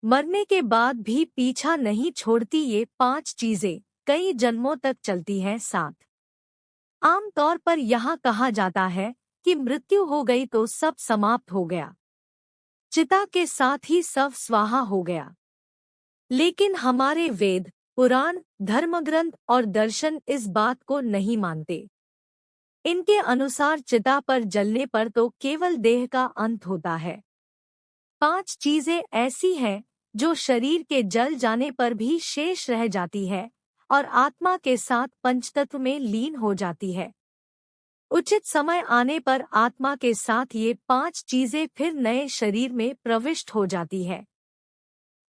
मरने के बाद भी पीछा नहीं छोड़ती ये 5 चीजें कई जन्मों तक चलती हैं साथ। आमतौर पर यहाँ कहा जाता है कि मृत्यु हो गई तो सब समाप्त हो गया, चिता के साथ ही सब स्वाहा हो गया। लेकिन हमारे वेद, पुराण, धर्मग्रंथ और दर्शन इस बात को नहीं मानते। इनके अनुसार चिता पर जलने पर तो केवल देह का अंत होता है। 5 चीजें ऐसी हैं जो शरीर के जल जाने पर भी शेष रह जाती है और आत्मा के साथ पंचतत्व में लीन हो जाती है। उचित समय आने पर आत्मा के साथ ये 5 चीजें फिर नए शरीर में प्रविष्ट हो जाती है।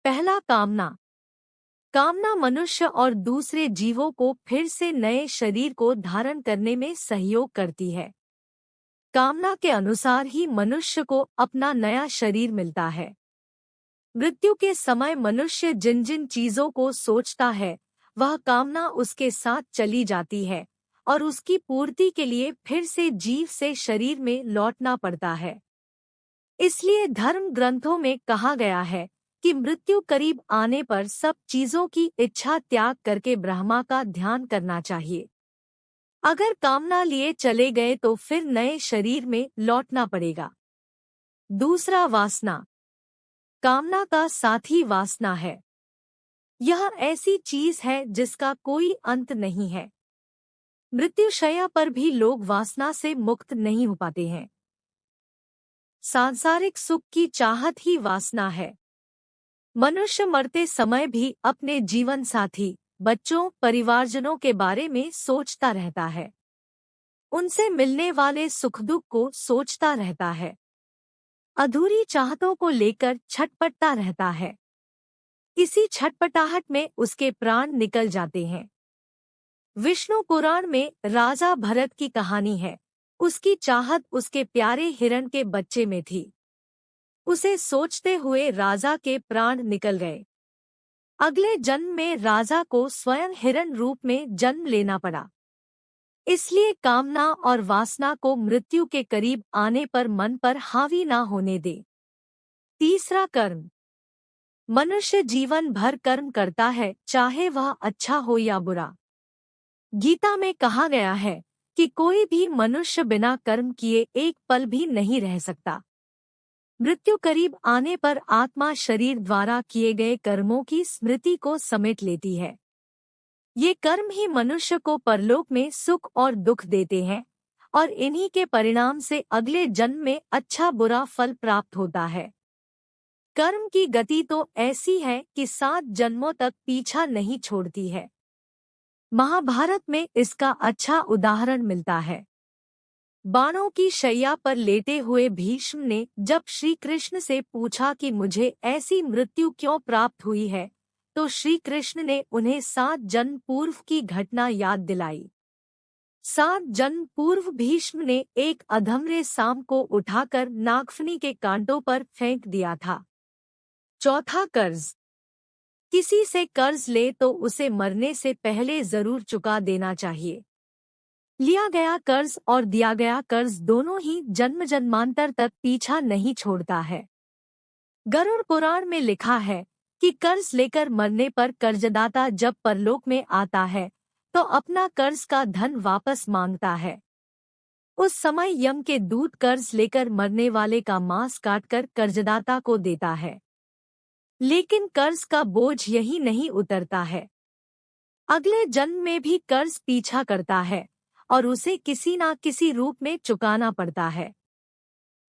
पहला, कामना। कामना मनुष्य और दूसरे जीवों को फिर से नए शरीर को धारण करने में सहयोग करती है। कामना के अनुसार ही मनुष्य को अपना नया शरीर मिलता है। मृत्यु के समय मनुष्य जिन जिन चीजों को सोचता है वह कामना उसके साथ चली जाती है और उसकी पूर्ति के लिए फिर से जीव से शरीर में लौटना पड़ता है। इसलिए धर्म ग्रंथों में कहा गया है कि मृत्यु करीब आने पर सब चीजों की इच्छा त्याग करके ब्रह्मा का ध्यान करना चाहिए। अगर कामना लिए चले गए तो फिर नए शरीर में लौटना पड़ेगा। दूसरा, वासना। कामना का साथी वासना है। यह ऐसी चीज है जिसका कोई अंत नहीं है। मृत्युशैया पर भी लोग वासना से मुक्त नहीं हो पाते हैं। सांसारिक सुख की चाहत ही वासना है। मनुष्य मरते समय भी अपने जीवन साथी, बच्चों, परिवारजनों के बारे में सोचता रहता है। उनसे मिलने वाले सुख दुख को सोचता रहता है। अधूरी चाहतों को लेकर छटपटता रहता है। इसी छटपटाहट में उसके प्राण निकल जाते हैं। विष्णु पुराण में राजा भरत की कहानी है। उसकी चाहत उसके प्यारे हिरण के बच्चे में थी। उसे सोचते हुए राजा के प्राण निकल गए। अगले जन्म में राजा को स्वयं हिरण रूप में जन्म लेना पड़ा। इसलिए कामना और वासना को मृत्यु के करीब आने पर मन पर हावी ना होने दे। तीसरा, कर्म। मनुष्य जीवन भर कर्म करता है, चाहे वह अच्छा हो या बुरा। गीता में कहा गया है कि कोई भी मनुष्य बिना कर्म किए एक पल भी नहीं रह सकता। मृत्यु करीब आने पर आत्मा शरीर द्वारा किए गए कर्मों की स्मृति को समेट लेती है। ये कर्म ही मनुष्य को परलोक में सुख और दुख देते हैं और इन्हीं के परिणाम से अगले जन्म में अच्छा बुरा फल प्राप्त होता है। कर्म की गति तो ऐसी है कि 7 जन्मों तक पीछा नहीं छोड़ती है। महाभारत में इसका अच्छा उदाहरण मिलता है। बाणों की शैया पर लेटे हुए भीष्म ने जब श्री कृष्ण से पूछा कि मुझे ऐसी मृत्यु क्यों प्राप्त हुई है, तो श्री कृष्ण ने उन्हें 7 जन्म पूर्व की घटना याद दिलाई। 7 जन्म पूर्व भीष्म ने एक अधमरे सांप को उठाकर नागफनी के कांटों पर फेंक दिया था। चौथा, कर्ज। किसी से कर्ज ले तो उसे मरने से पहले जरूर चुका देना चाहिए। लिया गया कर्ज और दिया गया कर्ज दोनों ही जन्म जन्मांतर तक पीछा नहीं छोड़ता है। गरुड़ पुराण में लिखा है कि कर्ज लेकर मरने पर कर्जदाता जब परलोक में आता है तो अपना कर्ज का धन वापस मांगता है। उस समय यम के दूत कर्ज लेकर मरने वाले का मांस काटकर कर्जदाता को देता है। लेकिन कर्ज का बोझ यही नहीं उतरता है। अगले जन्म में भी कर्ज पीछा करता है और उसे किसी ना किसी रूप में चुकाना पड़ता है।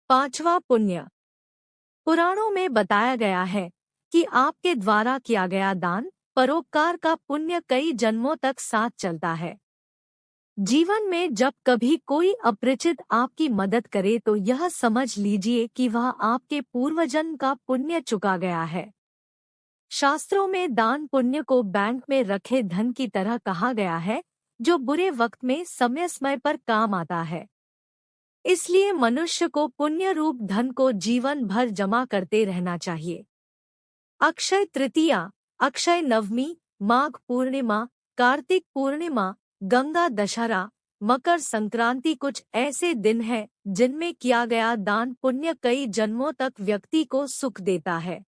पांचवा, पुण्य। पुराणों में बताया गया है कि आपके द्वारा किया गया दान, परोपकार का पुण्य कई जन्मों तक साथ चलता है। जीवन में जब कभी कोई अपरिचित आपकी मदद करे तो यह समझ लीजिए कि वह आपके पूर्वजन्म का पुण्य चुका गया है। शास्त्रों में दान पुण्य को बैंक में रखे धन की तरह कहा गया है, जो बुरे वक्त में समय समय पर काम आता है। इसलिए मनुष्य को पुण्य रूप धन को जीवन भर जमा करते रहना चाहिए। अक्षय तृतीया, अक्षय नवमी, माघ पूर्णिमा, कार्तिक पूर्णिमा, गंगा दशहरा, मकर संक्रांति कुछ ऐसे दिन हैं जिनमें किया गया दान पुण्य कई जन्मों तक व्यक्ति को सुख देता है।